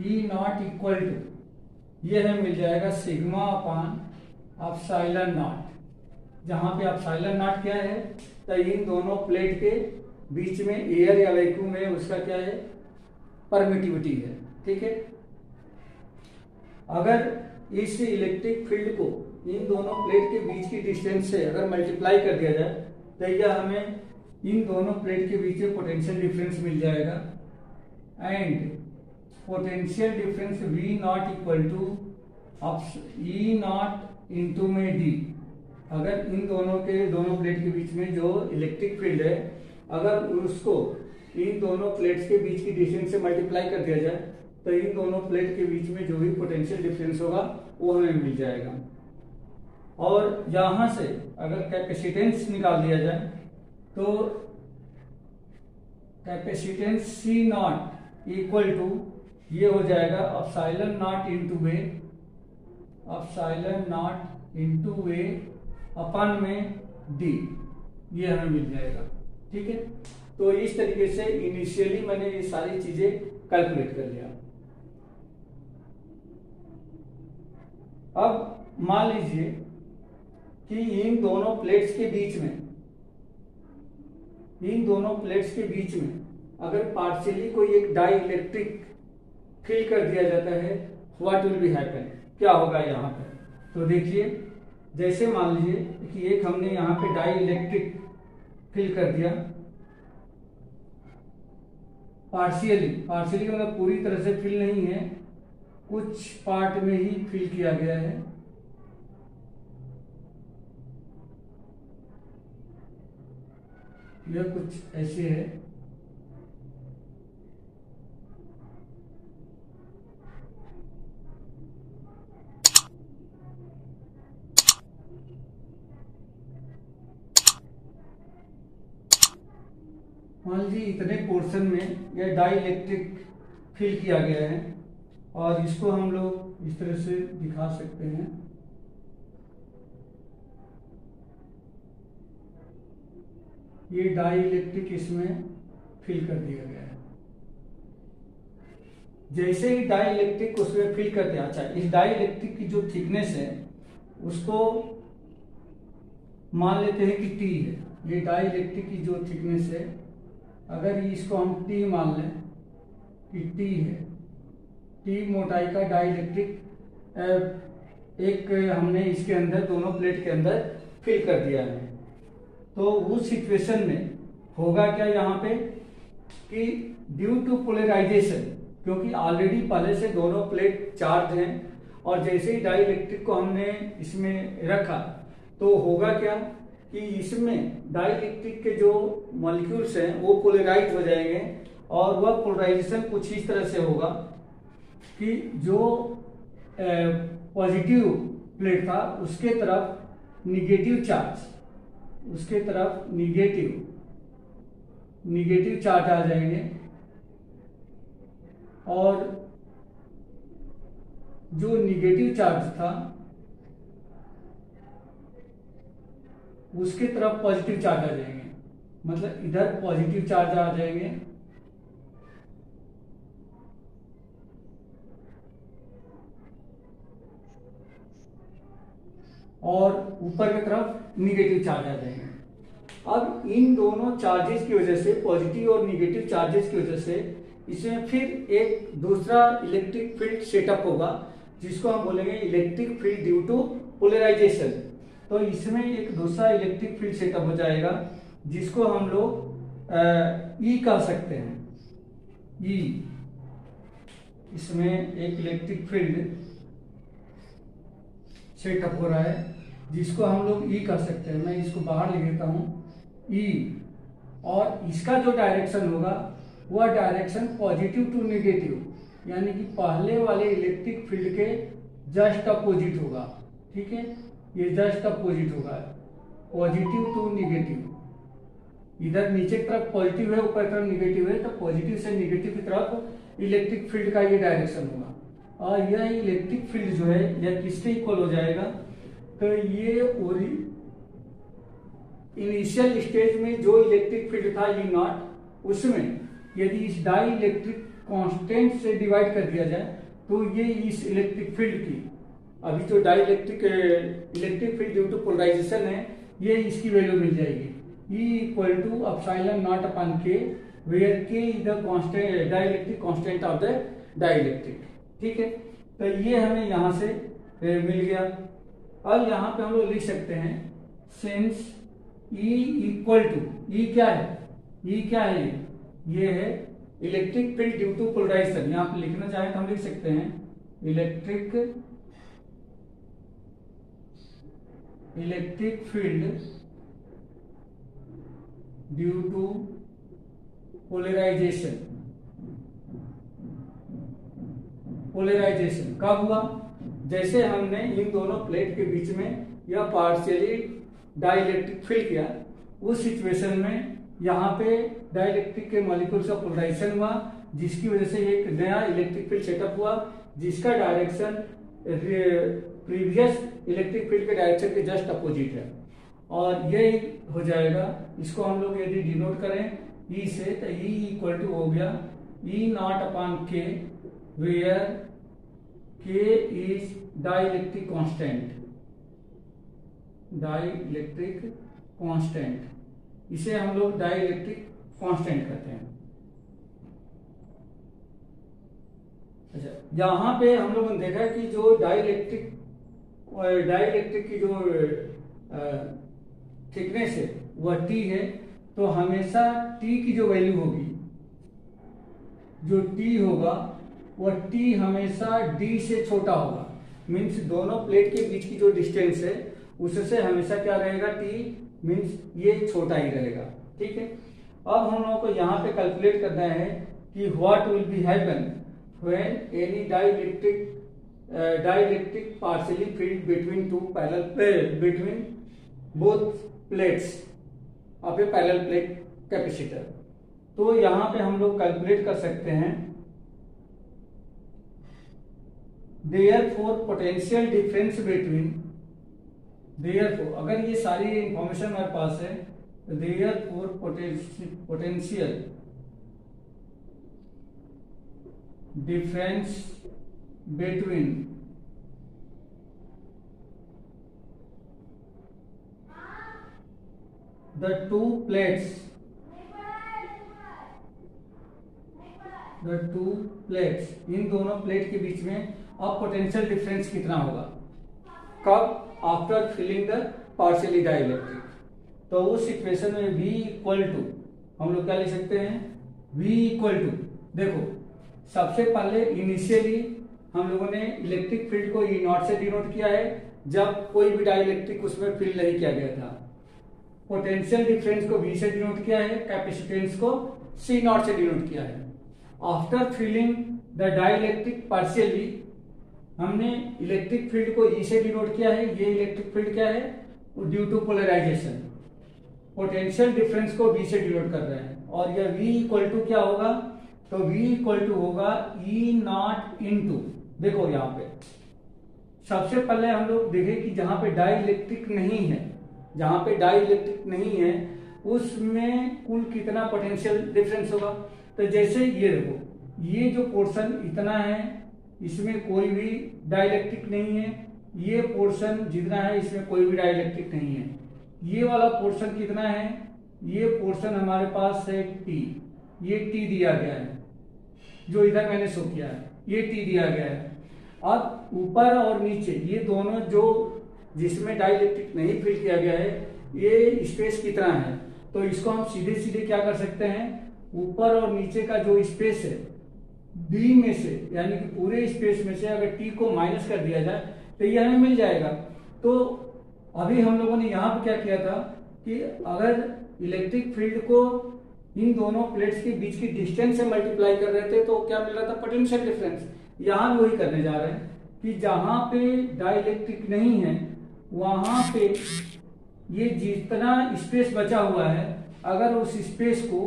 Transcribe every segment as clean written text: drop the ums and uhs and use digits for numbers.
E naught equal to, ये हमें मिल जाएगा सिग्मा अपान एप्सिलॉन नॉट। जहां पे एप्सिलॉन नॉट क्या है, तो इन दोनों प्लेट के बीच में एयर या वैक्यूम है, उसका क्या है, परमिटिविटी है। ठीक है, अगर इस इलेक्ट्रिक फील्ड को इन दोनों प्लेट के बीच की डिस्टेंस से अगर मल्टीप्लाई कर दिया जाए तो यह हमें इन दोनों प्लेट के बीच में पोटेंशियल डिफरेंस मिल जाएगा। And potential difference V naught equal to E not into में डी। अगर इन दोनों प्लेट के बीच में जो इलेक्ट्रिक फील्ड है, अगर उसको इन दोनों प्लेट्स के बीच की डिस्टेंस से मल्टीप्लाई कर दिया जाए तो इन दोनों प्लेट के बीच में जो भी पोटेंशियल डिफरेंस होगा वो हमें मिल जाएगा। और यहां से अगर कैपेसिटेंस निकाल दिया जाए तो capacitance C not equal to ये हो जाएगा epsilon not into A, epsilon not into A upon में डी, ये हमें मिल जाएगा। ठीक है, तो इस तरीके से इनिशियली मैंने ये सारी चीजें कैलकुलेट कर लिया। अब मान लीजिए कि इन दोनों प्लेट्स के बीच में अगर पार्शियली कोई एक डाई इलेक्ट्रिक फिल कर दिया जाता है, व्हाट विल बी हैपन, क्या होगा यहाँ पर। तो देखिए, जैसे मान लीजिए कि एक हमने यहाँ पे डाई इलेक्ट्रिक फिल कर दिया पार्शियली मतलब पूरी तरह से फिल नहीं है, कुछ पार्ट में ही फिल किया गया है। यह कुछ ऐसे है। मान लीजिए इतने पोर्शन में यह डाई इलेक्ट्रिक फिल किया गया है और इसको हम लोग इस तरह से दिखा सकते हैं। ये डाई इलेक्ट्रिक इसमें फिल कर दिया गया है। जैसे ही डाई इलेक्ट्रिक उसमें फिल करते हैं, अच्छा इस डाई इलेक्ट्रिक की जो थिकनेस है उसको मान लेते हैं कि टी है। ये डाई इलेक्ट्रिक की जो थिकनेस है, अगर इसको हम टी मान लें कि टी है, टी मोटाई का डाई इलेक्ट्रिक एक हमने इसके अंदर दोनों प्लेट के अंदर फिल कर दिया है। तो उस सिचुएशन में होगा क्या यहाँ पे कि ड्यू टू पोलराइजेशन, क्योंकि ऑलरेडी पहले से दोनों प्लेट चार्ज हैं और जैसे ही डाई इलेक्ट्रिक को हमने इसमें रखा तो होगा क्या कि इसमें डाई इलेक्ट्रिक के जो मॉलिक्यूल्स हैं वो पोलराइज हो जाएंगे और वह पोलराइजेशन कुछ इस तरह से होगा कि जो पॉजिटिव प्लेट था उसके तरफ निगेटिव चार्ज, उसके तरफ निगेटिव चार्ज आ जाएंगे और जो निगेटिव चार्ज था उसके तरफ पॉजिटिव चार्ज आ जाएंगे, मतलब इधर पॉजिटिव चार्ज आ जाएंगे और ऊपर की तरफ निगेटिव चार्ज आ जाएंगे। अब इन दोनों चार्जेस की वजह से, पॉजिटिव और निगेटिव चार्जेस की वजह से इसमें फिर एक दूसरा इलेक्ट्रिक फील्ड सेटअप होगा जिसको हम बोलेंगे electric field due to polarisation. तो इसमें एक दूसरा इलेक्ट्रिक फील्ड सेटअप हो जाएगा जिसको हम लोग ई कह सकते हैं। ई, इसमें एक इलेक्ट्रिक फील्ड सेटअप हो रहा है जिसको हम लोग ई कह सकते हैं। मैं इसको बाहर लिख देता हूं, ई, और इसका जो डायरेक्शन होगा वह डायरेक्शन पॉजिटिव टू नेगेटिव, यानी कि पहले वाले इलेक्ट्रिक फील्ड के जस्ट अपोजिट होगा। ठीक है, ये जस्ट अपोजिट होगा, पॉजिटिव टू नेगेटिव। इधर नीचे की तरफ पॉजिटिव है, ऊपर की तरफ नेगेटिव है, तो पॉजिटिव से नेगेटिव की तरफ इलेक्ट्रिक फील्ड का ये डायरेक्शन होगा। और यह इलेक्ट्रिक फील्ड जो है यह किसके इक्वल हो जाएगा, तो ये इनिशियल स्टेज में जो इलेक्ट्रिक फील्ड था ई नॉट, उसमें यदि इस डाई इलेक्ट्रिक कांस्टेंट से डिवाइड कर दिया जाए तो ये इस इलेक्ट्रिक फील्ड की, अभी जो dielectric electric field due to polarisation है, ये इसकी वैल्यू मिल जाएगी E equal to epsilon naught upon K, where K is the constant dielectric constant of the dielectric. ठीक है, तो ये हमें यहाँ से मिल गया। अब यहाँ पे हम लोग लिख सकते हैं since E equal to, E क्या है, E क्या है, ये है electric field due to polarisation. यहाँ पे लिखना चाहें तो हम लिख सकते हैं electric field due to polarisation. Polarisation कब हुआ, जैसे हमने इन दोनों प्लेट के बीच में या पार्शियली डाइलेक्ट्रिक फील किया, उस सिचुएशन में यहाँ पे डाइलेक्ट्रिक के मॉलिक्यूल्स का पोलराइजेशन हुआ, जिसकी वजह से एक नया इलेक्ट्रिक फील्ड सेटअप हुआ, जिसका डायरेक्शन प्रीवियस इलेक्ट्रिक फील्ड के डायरेक्शन के जस्ट अपोजिट है। और ये हो जाएगा, इसको हम लोग यदि डिनोट करें E से, तो E इक्वल टू हो गया E naught upon K, where K is dielectric constant. Dielectric constant, इसे हम लोग डाइलेक्ट्रिक कांस्टेंट कहते हैं। अच्छा, यहाँ पे हम लोगों ने देखा कि जो डाइलेक्ट्रिक की जो थिकनेस है वह T है, तो हमेशा T की जो वैल्यू होगी, जो T होगा वह T हमेशा D से छोटा होगा। मीन्स दोनों प्लेट के बीच की जो डिस्टेंस है उससे हमेशा क्या रहेगा, T मीन्स ये छोटा ही रहेगा। ठीक है, अब हम लोगों को यहाँ पे कैलकुलेट करना है कि what will be happen when any dielectric partially field between two parallel plate, between both plates of A parallel plate capacitor. तो यहाँ पे हम लोग कैलकुलेट कर सकते हैं therefore potential difference between, therefore अगर ये सारी इंफॉर्मेशन हमारे पास है, therefore potential difference between the two plates, इन दोनों प्लेट के बीच में अब पोटेंशियल डिफरेंस कितना होगा, कब, after filling the partially dielectric. तो उस इक्वेशन में V इक्वल टू हम लोग क्या लिख सकते हैं, V इक्वल टू, देखो सबसे पहले इनिशियली हम लोगों ने इलेक्ट्रिक फील्ड को E नॉट से डिनोट किया है, जब कोई भी डाइलेक्ट्रिक उसमें फील नहीं किया गया था। पोटेंशियल डिफरेंस को V से डिनोट किया है, कैपेसिटेंस को C नॉट से डिनोट किया है। After filling the dielectric partially, हमने इलेक्ट्रिक फील्ड को E से डिनोट किया है। ये इलेक्ट्रिक फील्ड क्या है, due to polarisation. Potential difference को V से डिनोट कर रहे हैं, और यह V इक्वल टू क्या होगा, तो V इक्वल टू होगा E नॉट इनटू, देखो यहाँ पे सबसे पहले हम लोग देखें कि जहां पे डाइलेक्ट्रिक नहीं है, जहां पे डाइलेक्ट्रिक नहीं है उसमें कुल कितना पोटेंशियल डिफरेंस होगा। तो जैसे ये देखो, ये जो पोर्शन इतना है इसमें कोई भी डाइलेक्ट्रिक नहीं है, ये पोर्शन जितना है इसमें कोई भी डाइलेक्ट्रिक नहीं है। ये वाला पोर्शन कितना है, ये पोर्शन हमारे पास है T, ये T दिया गया है, जो इधर मैंने शो किया है, ये T दिया गया है। अब ऊपर और नीचे ये दोनों जो जिसमें डाइलेक्ट्रिक नहीं फिल किया गया है, ये स्पेस कितना है, तो इसको हम सीधे सीधे क्या कर सकते हैं, ऊपर और नीचे का जो स्पेस है D में से, यानी कि पूरे स्पेस में से अगर T को माइनस कर दिया जाए तो ये हमें मिल जाएगा। तो अभी हम लोगों ने यहाँ पे क्या किया था कि अगर इलेक्ट्रिक फील्ड को इन दोनों प्लेट्स के बीच की डिस्टेंस से मल्टीप्लाई कर रहे थे तो क्या मिल रहा था, पोटेंशियल डिफरेंस। यहाँ भी वही करने जा रहे हैं कि जहां पे डाइलेक्ट्रिक नहीं है वहां पे ये जितना स्पेस बचा हुआ है, अगर उस स्पेस को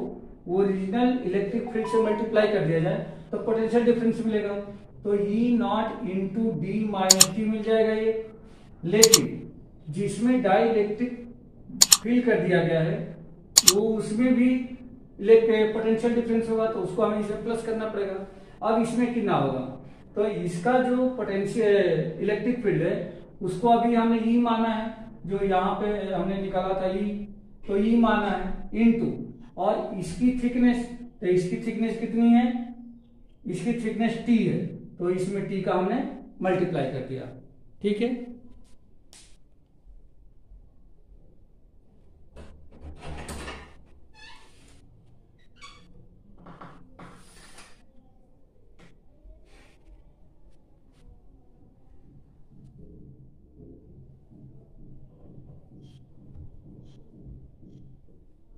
ओरिजिनल इलेक्ट्रिक फील्ड से मल्टीप्लाई कर दिया जाए तो पोटेंशियल डिफरेंस मिलेगा। तो E not into D minus T मिल जाएगा ये। लेकिन जिसमें डाइलेक्ट्रिक फील कर दिया गया है वो उसमें भी पोटेंशियल डिफरेंस होगा तो उसको हमें इसे प्लस करना पड़ेगा। अब इसमें कितना होगा, तो इसका जो पोटेंशियल इलेक्ट्रिक फील्ड है उसको अभी हमने ई माना है, जो यहाँ पे हमने निकाला था ई, तो ई माना है इनटू, और इसकी थिकनेस, तो इसकी थिकनेस कितनी है, इसकी थिकनेस टी है, तो इसमें टी का हमने मल्टीप्लाई कर दिया। ठीक है,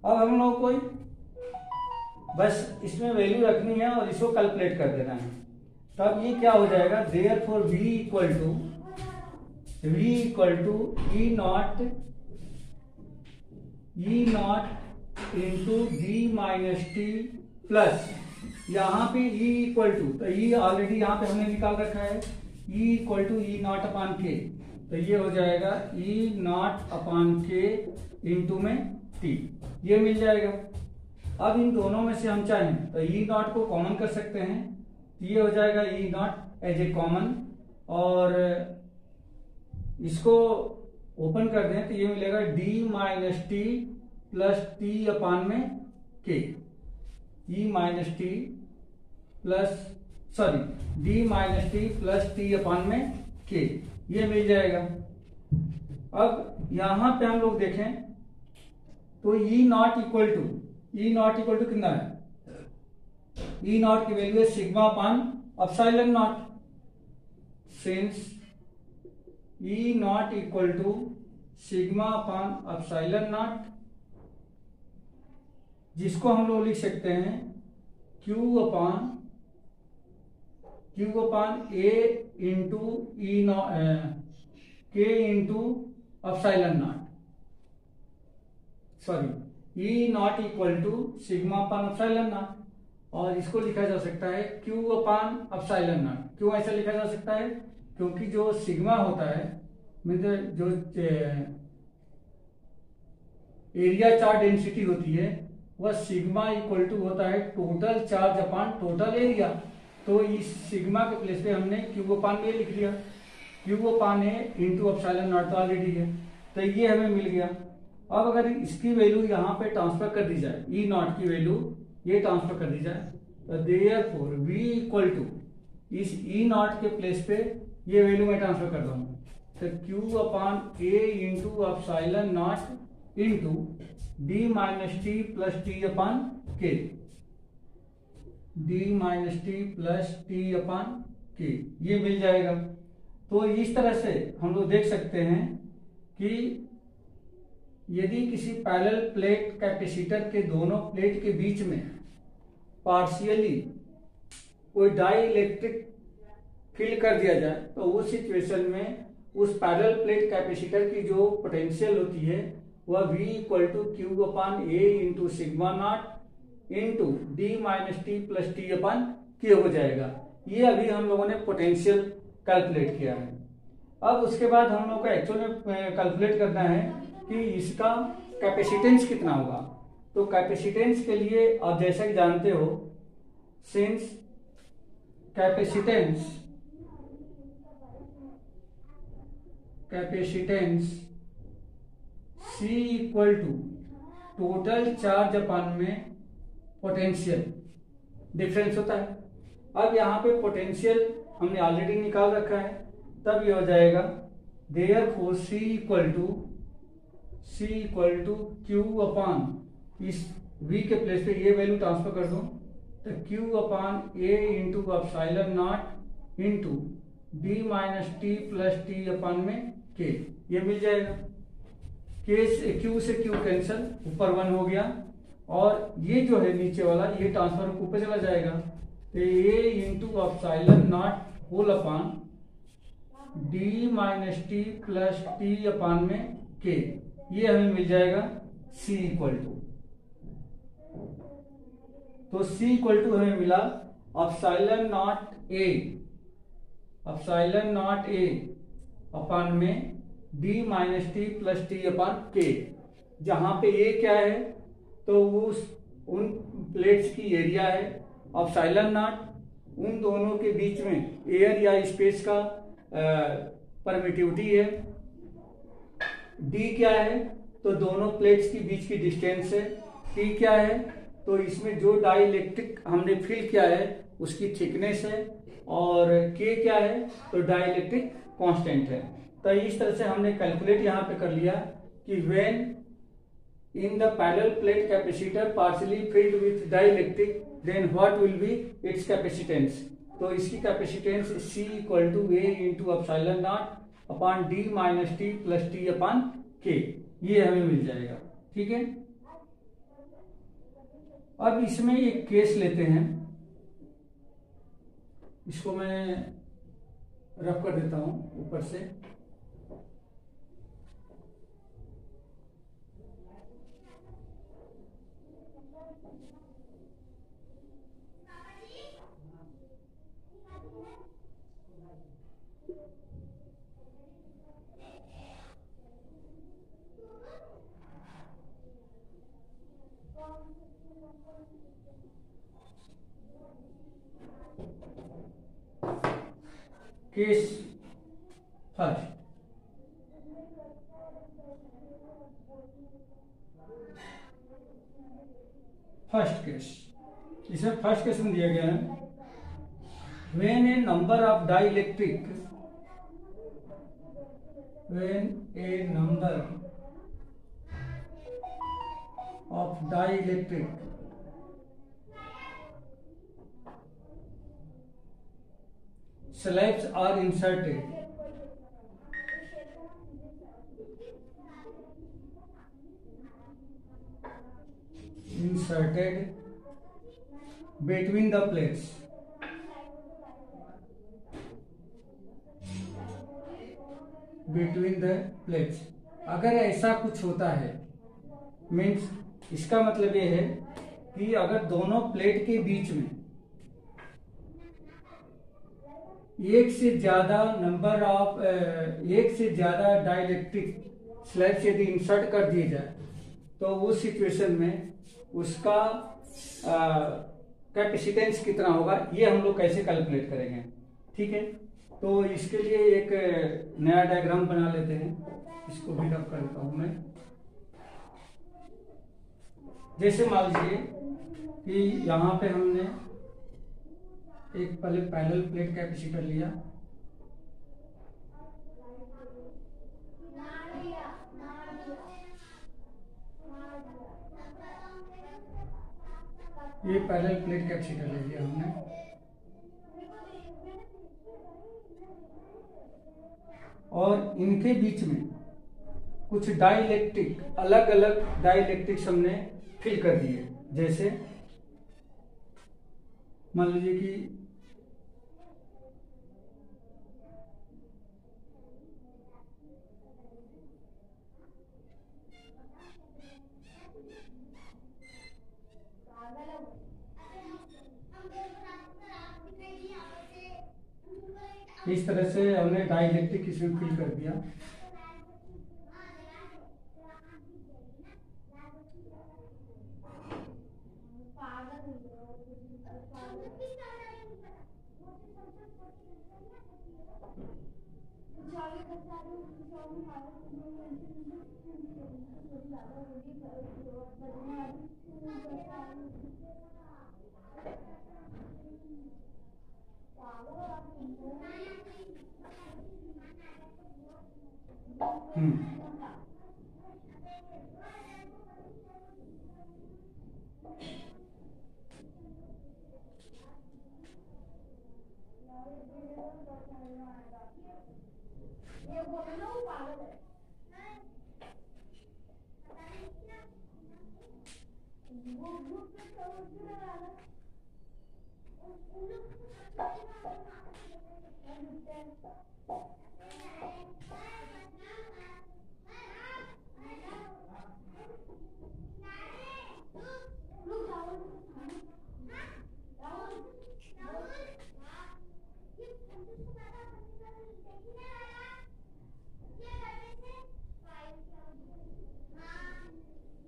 अब हम लोग कोई बस इसमें वैल्यू रखनी है और इसको कैलकुलेट कर देना है। तो अब ये क्या हो जाएगा, therefore V equal to E not into D minus T plus, यहाँ पे E इक्वल टू, तो E ऑलरेडी यहाँ पे हमने निकाल रखा है, E equal to E not upon K, तो ये हो जाएगा ई नॉट अपान के इंटू में टी, ये मिल जाएगा। अब इन दोनों में से हम चाहें तो ई नॉट को कॉमन कर सकते हैं, ये हो जाएगा E not as a common, और इसको ओपन कर दें तो ये मिलेगा D minus T plus T upon में K, E minus T plus D minus T plus T upon में के, ये मिल जाएगा। अब यहां पे हम लोग देखें तो ई नॉट इक्वल टू कितना है, ई नॉट की वैल्यू है sigma upon epsilon naught, since E naught equal to sigma upon epsilon naught, जिसको हम लोग लिख सकते हैं Q upon A into E naught के into epsilon naught, E naught equal to sigma upon epsilon naught, और इसको लिखा जा सकता है क्यू अपान एप्सिलॉन नॉट। क्यों ऐसा लिखा जा सकता है, क्योंकि जो सिग्मा होता है, मतलब जो एरिया चार्ज डेंसिटी होती है, वह सिग्मा इक्वल टू होता है टोटल चार्ज अपान टोटल एरिया, तो इस सिग्मा के प्लेस पे हमने क्यू अपान ए लिख लिया, Q upon A into epsilon not तो ऑलरेडी है, तो ये हमें मिल गया। अब अगर इसकी वैल्यू यहाँ पे ट्रांसफर कर दी जाए, ई नॉट की वैल्यू ये ट्रांसफर कर दी जाए, तो देयरफॉर V इक्वल टू इस ई नॉट के प्लेस पे ये वैल्यू मैं ट्रांसफर कर दूंगा, तो Q upon A into epsilon not into D minus T plus T upon K, D minus T plus T upon K, ये मिल जाएगा। तो इस तरह से हम लोग देख सकते हैं कि यदि किसी पैरेलल प्लेट कैपेसिटर के दोनों प्लेट के बीच में पार्शियली कोई डाई इलेक्ट्रिक फील्ड कर दिया जाए, तो उस सिचुएशन में उस पैरेलल प्लेट कैपेसिटर की जो पोटेंशियल होती है वह V equal to Q upon A into sigma naught into D minus T plus T upon K हो जाएगा। ये अभी हम लोगों ने पोटेंशियल कैलकुलेट किया है। अब उसके बाद हम लोग को एक्चुअल में कैलकुलेट करना है कि इसका कैपेसिटेंस कितना होगा। तो कैपेसिटेंस के लिए आप जैसा कि जानते हो, since capacitance C equal to total charge upon में पोटेंशियल डिफरेंस होता है। अब यहाँ पे पोटेंशियल हमने ऑलरेडी निकाल रखा है, तब ये हो जाएगा therefore C equal to Q upon इस V के प्लेस पे ये वैल्यू ट्रांसफर कर दो, तो Q upon A into epsilon not into D minus T plus T upon में के, ये मिल जाएगा। के से क्यू कैंसिल, ऊपर 1 हो गया, और ये जो है नीचे वाला ये ट्रांसफर ऊपर चला जाएगा, तो A into epsilon naught whole upon D minus T plus T upon में के, ये हमें मिल जाएगा C इक्वल टू। तो C इक्वल टू हमें मिला एप्सिलॉन नॉट ए अपान में D minus T plus T upon K, जहां पे ए क्या है, तो उस उन प्लेट्स की एरिया है, एप्सिलॉन नॉट उन दोनों के बीच में एयर या स्पेस का परमिटिविटी है, डी क्या है तो दोनों प्लेट्स के बीच की डिस्टेंस है, टी क्या है तो इसमें जो डाइलेक्ट्रिक हमने फिल किया है उसकी थिकनेस है, और के क्या है तो डाइलेक्ट्रिक कांस्टेंट है। तो इस तरह से हमने कैलकुलेट यहाँ पे कर लिया कि when in the parallel plate capacitor partially filled with dielectric then what will be its capacitance. तो इसकी capacitance C equal to A into epsilon naught upon D minus T plus T upon K, ये हमें मिल जाएगा। ठीक है, अब इसमें एक केस लेते हैं, इसको मैं रफ कर देता हूं ऊपर से। केस फर्स्ट, केस, इसमें फर्स्ट केस में दिया गया है when A number of dielectric, when A number of dielectric slabs are inserted between the plates, अगर ऐसा कुछ होता है मीन्स इसका मतलब ये है कि अगर दोनों प्लेट के बीच में एक से ज्यादा डाइलेक्ट्रिक स्लैब्स यदि इंसर्ट कर दिए जाए तो उस सिचुएशन में उसका कैपेसिटेंस कितना होगा, ये हम लोग कैसे कैलकुलेट करेंगे। ठीक है, तो इसके लिए एक नया डायग्राम बना लेते हैं, इसको भी रफ कर देता हूं मैं। जैसे मान लीजिए कि यहाँ पे हमने एक पहले पैरेलल प्लेट कैपेसिटर लिया, ये पैरेलल प्लेट कैपेसिटर ले लिया हमने, और इनके बीच में कुछ डाइलेक्ट्रिक, अलग अलग डाइलेक्ट्रिक्स हमने फिल कर दिए। जैसे मान लीजिए कि इस तरह से हमने डाइलेक्ट्रिक इसमें फिल कर दिया।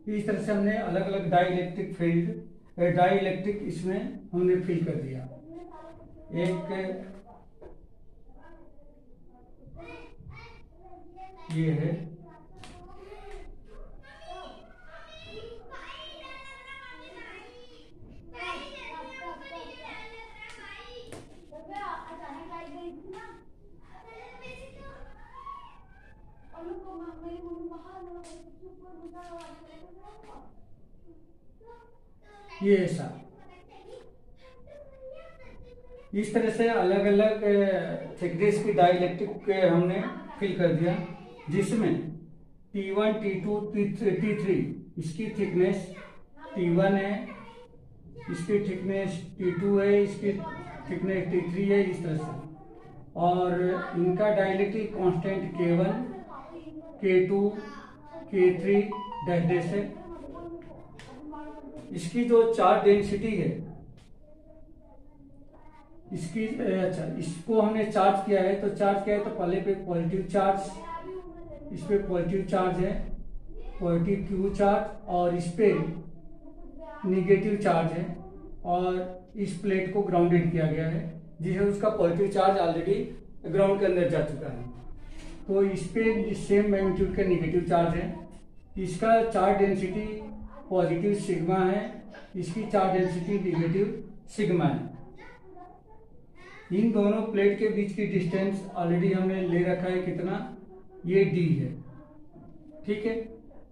इस तरह से हमने अलग अलग डाइलेक्ट्रिक फील्ड डाइलेक्ट्रिक इसमें हमने फिल कर दिया। एक ये है, ये ऐसा। इस तरह से अलग अलग थिकनेस की डाइलेक्ट्रिक हमने फिल कर दिया, जिसमें T1, T2, T3 इसकी थिकनेस T1 है, इसकी थिकनेस T2 है, इसकी थिकनेस T3 है, इस तरह से। और इनका dielectric constant K1, K2, K3 dash है। इसकी जो चार्ज डेंसिटी है, इसकी अच्छा, इसको हमने चार्ज किया है, तो चार्ज किया है तो पहले पे पॉजिटिव चार्ज, इस पे पॉजिटिव चार्ज है, पॉजिटिव क्यू चार्ज, और इस पे निगेटिव चार्ज है, और इस प्लेट को ग्राउंडेड किया गया है, जिसे उसका पॉजिटिव चार्ज ऑलरेडी ग्राउंड के अंदर जा चुका है। तो इस पे सेम मैग्नीट्यूड का निगेटिव चार्ज है। इसका चार्ज डेंसिटी पॉजिटिव सिग्मा है, इसकी चार्ज डेंसिटी निगेटिव सिग्मा है। इन दोनों प्लेट के बीच की डिस्टेंस ऑलरेडी हमने ले रखा है, कितना, ये d है, ठीक है।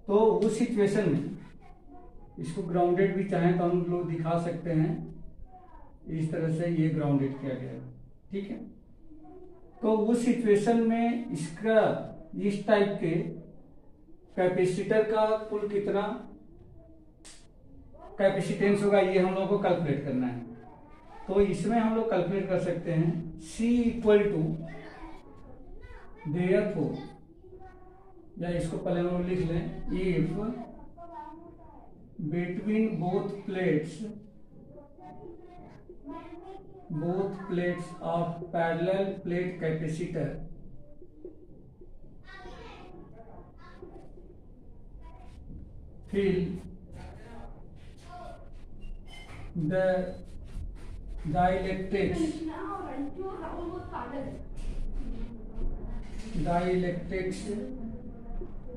तो उस सिचुएशन में इसको ग्राउंडेड भी चाहें तो हम लोग दिखा सकते हैं, इस तरह से ये ग्राउंडेड किया गया है, ठीक है। तो उस सिचुएशन में इसका इस टाइप के कैपेसिटर का कुल कितना कैपेसिटेंस होगा, ये हम लोगों को कैलकुलेट करना है। तो इसमें हम लोग कैलकुलेट कर सकते हैं C इक्वल टू, देयरफॉर, या इसको पहले हम लोग लिख लें, if between both plates of parallel plate capacitor fill the dielectrics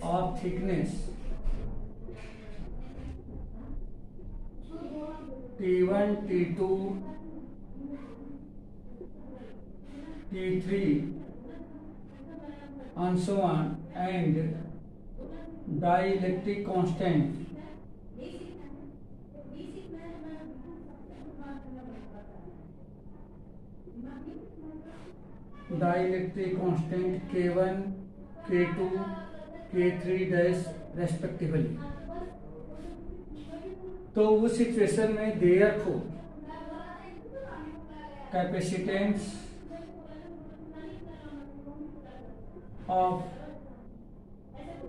of thickness T1, T2, T3 and so on, and dielectric constant K1, K2, K3 dash respectively. तो उस situation में therefore capacitance of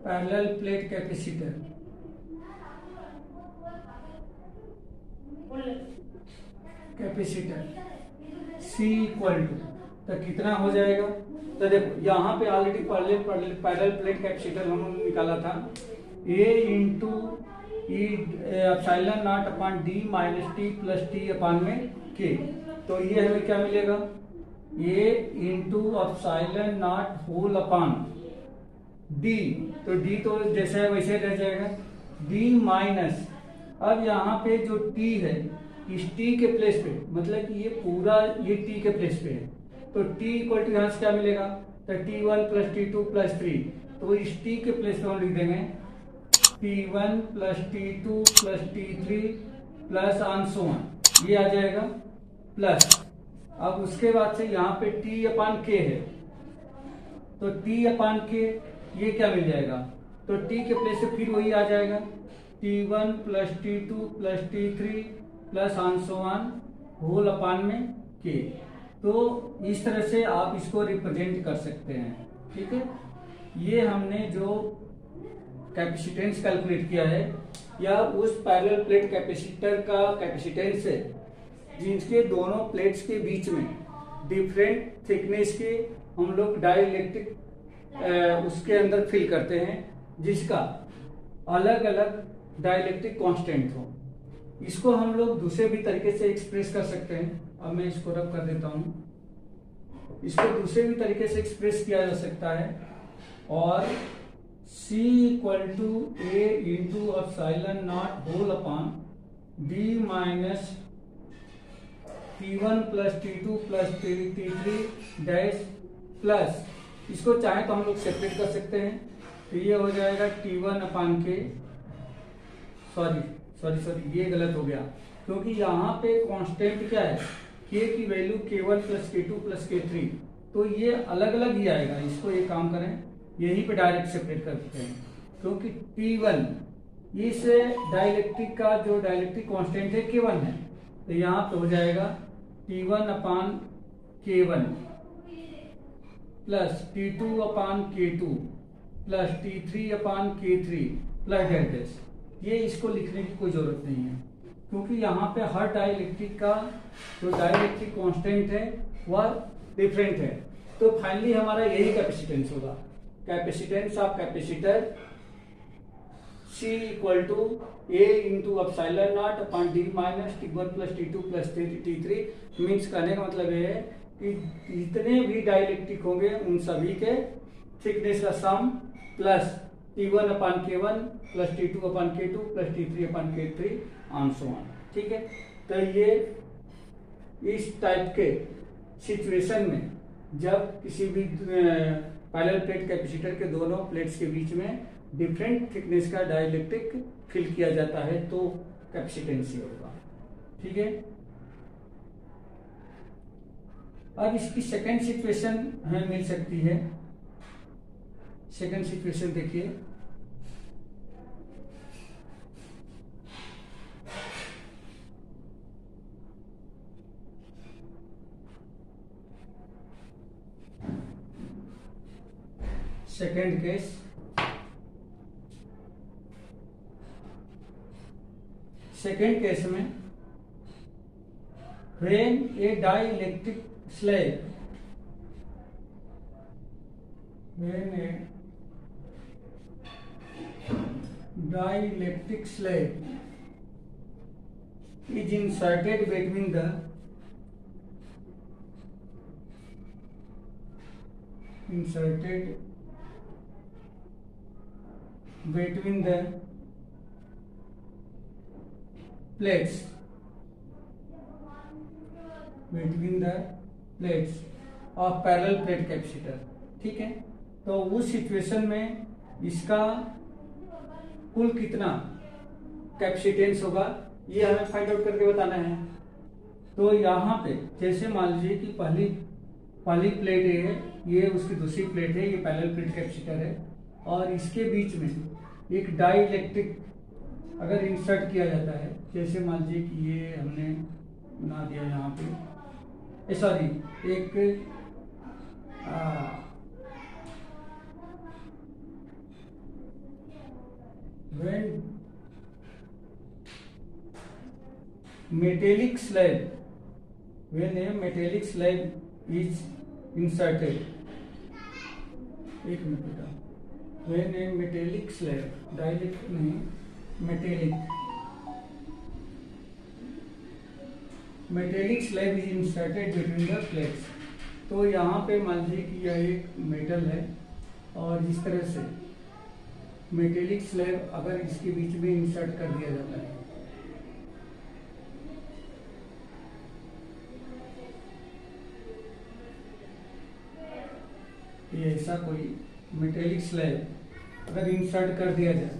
parallel plate capacitor C equal to, तो कितना हो जाएगा, तो देखो यहाँ पे ऑलरेडी पैरेलल प्लेट कैपेसिटर हमने निकाला था, A into epsilon naught upon D minus T plus T upon में K। तो ये हमें क्या मिलेगा, A into epsilon naught whole upon D, तो D तो जैसा है वैसे रह जाएगा, D माइनस, अब यहाँ पे जो T है इस T के प्लेस पे, मतलब कि ये पूरा ये T के प्लेस पे है, तो T इक्वल टू यहाँ से क्या मिलेगा, तो T1 प्लस T2 प्लस 3, तो इस T के प्लेस पे हम लिख देंगे T1 plus T2 plus T3 plus on so on, ये आ जाएगा प्लस। अब उसके बाद से यहाँ पे T अपान K है, तो T अपान K ये क्या मिल जाएगा, तो T के प्लेस से फिर वही आ जाएगा T1 plus T2 plus T3 plus on so on whole upon में K। तो इस तरह से आप इसको रिप्रेजेंट कर सकते हैं, ठीक है। ये हमने जो कैपेसिटेंस कैलकुलेट किया है, या उस पैरेलल प्लेट कैपेसिटर का कैपेसिटेंस है जिनके दोनों प्लेट्स के बीच में डिफरेंट थिकनेस के हम लोग डाइलेक्ट्रिक उसके अंदर फिल करते हैं, जिसका अलग अलग डाइलेक्ट्रिक कांस्टेंट हो। इसको हम लोग दूसरे भी तरीके से एक्सप्रेस कर सकते हैं। अब मैं इसको रब कर देता हूं। इसको दूसरे भी तरीके से एक्सप्रेस किया जा सकता है, और C equal to A into epsilon naught whole upon D minus T1 plus T2 plus T3 dash plus, इसको चाहे तो हम लोग सेपरेट कर सकते हैं। तो ये हो जाएगा T1 अपान के, सॉरी ये गलत हो गया, क्योंकि यहाँ पे कांस्टेंट क्या है, K की value K1 plus K2 plus K3, तो ये अलग अलग ही आएगा। इसको एक काम करें, यहीं पे डायरेक्ट सेपरेट करते हैं, क्योंकि T1 इस डाइलेक्ट्रिक का जो डाइलेक्ट्रिक कांस्टेंट है K1 है, तो यहाँ पे हो जाएगा T1 upon K1 plus T2 upon K2 plus T3 upon K3 plus dash. ये इसको लिखने की कोई जरूरत नहीं है, क्योंकि यहाँ पे हर डाइलेक्ट्रिक का जो डाइलेक्ट्रिक कांस्टेंट है वह डिफरेंट है। तो फाइनली हमारा यही कैपेसिटेंस होगा, capacitance of capacitor C equal to A into epsilon naught upon D minus T1 plus T2 plus T3। Means कहने का मतलब ये है कि जितने भी डाइलेक्ट्रिक होंगे उन सभी के थिकनेस का sum plus T1 upon K1 plus T2 upon K2 plus T3 upon K3 on so on. ठीक है, तो ये इस टाइप के सिचुएशन में जब किसी भी पैरेलल प्लेट कैपेसिटर के दोनों प्लेट्स के बीच में डिफरेंट थिकनेस का डाइलेक्ट्रिक फिल किया जाता है तो कैपेसिटेंस होगा। ठीक है, अब इसकी सेकंड सिचुएशन हमें मिल सकती है। सेकंड सिचुएशन देखिए, सेकंड केस, सेकंड केस में when A dielectric slab, when A dielectric slab is inserted between the plates of parallel plate capacitor। ठीक है, तो उस सिचुएशन में इसका कुल कितना कैपेसिटेंस होगा ये हमें फाइंड आउट करके बताना है। तो यहाँ पे जैसे मान लीजिए कि पहली प्लेट है, ये उसकी दूसरी प्लेट है, ये पैरेलल प्लेट कैपेसिटर है, और इसके बीच में एक डाइलेक्ट्रिक अगर इंसर्ट किया जाता है, जैसे मान लीजिए कि ये हमने बना दिया यहाँ पे, सॉरी एक when metallic slab, when a metallic slab is inserted, एक मिनट बेटा, when a metallic slab, dielectric नहीं, metallic slab is inserted between the plates। तो यहाँ पे मान लीजिए कि यह एक मेटल है, और इस तरह से मेटेलिक स्लैब अगर इसके बीच में इंसर्ट कर दिया जाता है, ये ऐसा कोई मेटेलिक स्लैब अगर इंसर्ट कर दिया जाए,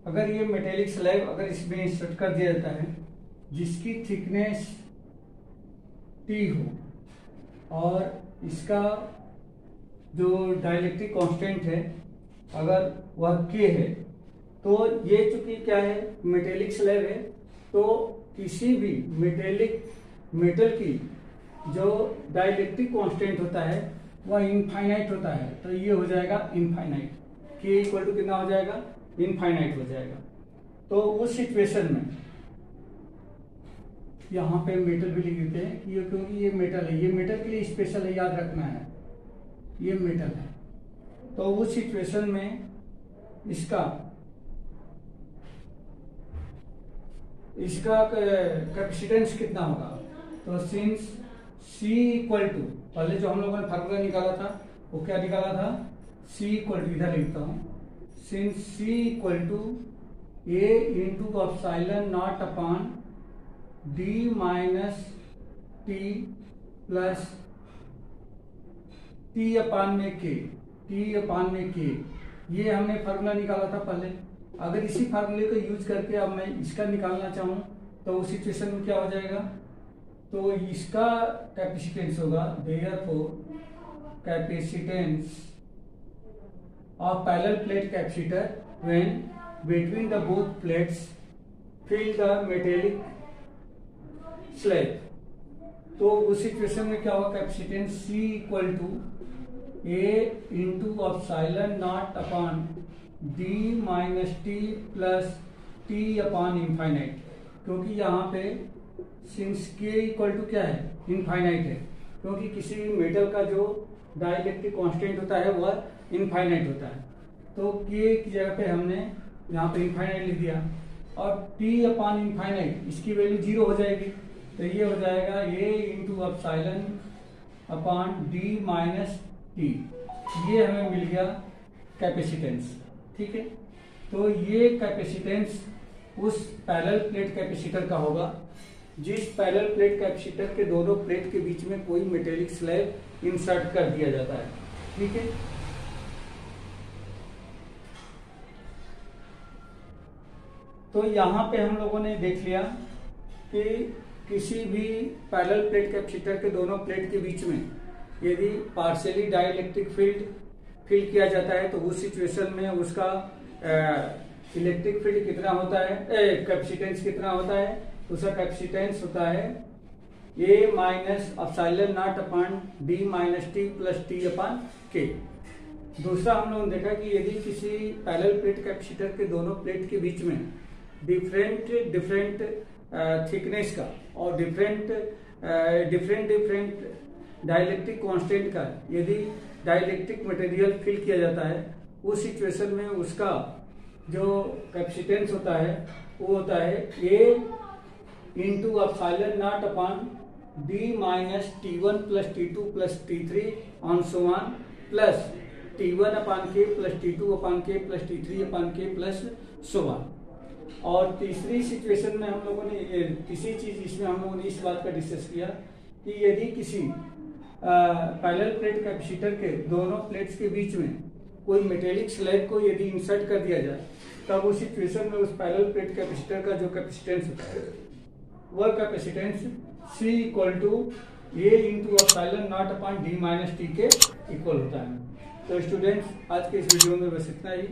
अगर ये मेटेलिक स्लैब अगर इसमें इंसर्ट कर दिया जाता है जिसकी थिकनेस T हो और इसका जो डाइलेक्ट्रिक कांस्टेंट है अगर वह K है, तो ये चूंकि क्या है मेटेलिक स्लैब है, तो किसी भी मेटल की जो डाइलेक्ट्रिक कांस्टेंट होता है वह इनफाइनाइट होता है। तो ये हो जाएगा इनफाइनाइट, K इक्वल टू कितना हो जाएगा, इनफाइनाइट हो जाएगा। तो उस सिचुएशन में यहाँ पे मेटल भी लिख देते हैं कि क्योंकि ये मेटल है, ये मेटल के लिए स्पेशल है, याद रखना है ये मेटल है। तो उस सिचुएशन में इसका कैपेसिटेंस कितना होगा, तो सिंस C इक्वल टू, पहले जो हम लोगों ने फार्मूला निकाला था वो क्या निकाला था, C इक्वल टू, इधर लिखता हूं, since C equal to A into epsilon naught upon D minus T plus T upon में K, T अपान में K, ये हमने फार्मूला निकाला था पहले। अगर इसी फार्मूले को यूज करके अब मैं इसका निकालना चाहूं तो उस सिचुएशन में क्या हो जाएगा, तो इसका कैपेसिटेंस होगा therefore capacitance of parallel plate capacitor when between the both plates fill the metallic slab. तो उस सिचुएशन में क्या होगा, capacitance C equal to A into epsilon naught upon D minus T plus T upon infinite, क्योंकि यहाँ पे since K equal to क्या है, इनफाइनाइट है, क्योंकि किसी भी मेटल का जो डाइलेक्ट्रिक कांस्टेंट होता है वह इनफाइनाइट होता है। तो K की जगह पे हमने यहाँ पे इनफाइनाइट लिख दिया और T अपॉन इनफाइनाइट इसकी वैल्यू 0 हो जाएगी, तो ये हो जाएगा A into epsilon upon D minus T, ये हमें मिल गया कैपेसिटेंस। ठीक है, तो ये कैपेसिटेंस उस पैरेलल प्लेट कैपेसिटर का होगा जिस पैरेलल प्लेट कैपेसिटर के दोनों प्लेट के बीच में कोई मेटेलिक स्लैब इंसर्ट कर दिया जाता है। ठीक है, तो यहां पे हम लोगों ने देख लिया कि किसी भी पैरेलल प्लेट कैपेसिटर के दोनों प्लेट के बीच में यदि पार्शियली डाइलेक्ट्रिक फील्ड फील किया जाता है तो उस सिचुएशन में उसका इलेक्ट्रिक फील्ड कितना होता है, कैपेसिटेंस कितना होता है, उसका कैपेसिटेंस होता है A minus epsilon naught upon D minus T plus T upon K। दूसरा हम लोगों ने देखा कि यदि किसी पैरेलल प्लेट कैपेसिटर के दोनों प्लेट के बीच में डिफरेंट थिकनेस का और डिफरेंट डाइलेक्ट्रिक कांस्टेंट का यदि डाइलेक्ट्रिक मटेरियल फिल किया जाता है, उस सिचुएशन में उसका जो कैपेसिटेंस होता है वो होता है A into epsilon naught upon D minus T1 plus T2 plus T3 on so on plus T1 upon K plus T2 upon K plus T3 upon K plus so on. और तीसरी situation में हम लोगों ने तीसरी चीज इसमें हम लोगों ने इस बात का डिस्कस किया कि यदि किसी पैरेलल प्लेट कैपेसिटर के दोनों प्लेट्स के बीच में कोई मेटेलिक स्लैब को यदि इंसर्ट कर दिया जाए तब उस सिचुएशन में उस पैरेलल प्लेट कैपेसिटर का जो कैपेसिटेंस होता है वह capacitance C equal to A into epsilon naught upon D minus T के इक्वल होता है। तो स्टूडेंट्स आज के इस वीडियो में बस इतना ही।